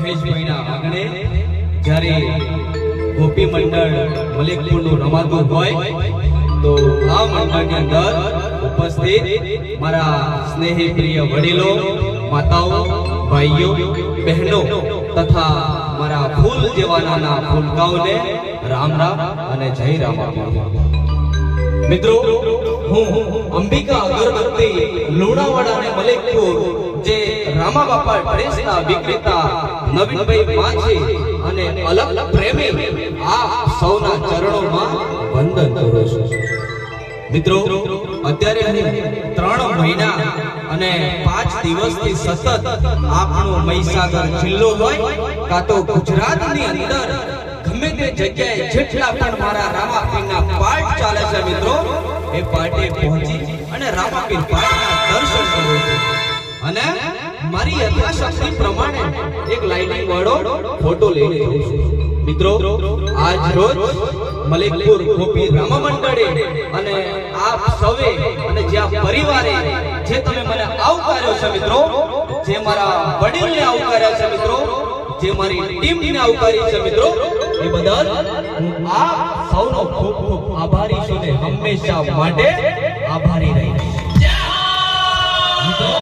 મહેશભાઈના આંગણે જ્યારે ગોપી મંડળ મલેકપુરનું રમાતું હોય તો આ મંડળની અંદર ઉપસ્થિત મારા સ્નેહી પ્રિય વડીલો, માતાઓ, ભાઈઓ, બહેનો તથા મારા ફૂલ જેવા નાના ફૂલકાઓને રામ રામ અને જય રામ આપું. મિત્રો, હું અંબિકા અગરબત્તી લુણાવાડા અને મલેકપુર જે રામા બાપા ડ્રેસના વિક્રેતા નવીનભાઈ માછી અને અલગ પ્રેમી આ સૌના ચરણોમાં વંદન કરું છું. મિત્રો, અત્યારે 3 મહિના અને 5 દિવસથી સતત આપણો મહીસાગર જિલ્લો હોય કાં તો ગુજરાતની અંદર ગમે તે જગ્યાએ જેટલા પણ મારા રામાપીરના પાઠ ચાલે છે મિત્રો, એ પાઠે પહોંચી અને રામાપીર પાઠના દર્શન કરું છું અને મારી યથાશક્તિ પ્રમાણે એક લાઇટિંગ વાળો ફોટો લઈને જઉં છું. મિત્રો, આજ રોજ મલેકપુર ગોપી રામા મંડળે અને આપ સૌએ અને જ્યાં પરિવારે જે તમે મને આવકાર્યો છે મિત્રો, જે મારા વડીલને આવકાર્યા છે મિત્રો, જે મારી ટીમને આવકારી છે મિત્રો, એ બદલ હું આ સૌનો ખૂબ ખૂબ આભારી છું ને હંમેશા માટે આભારી રહીશ.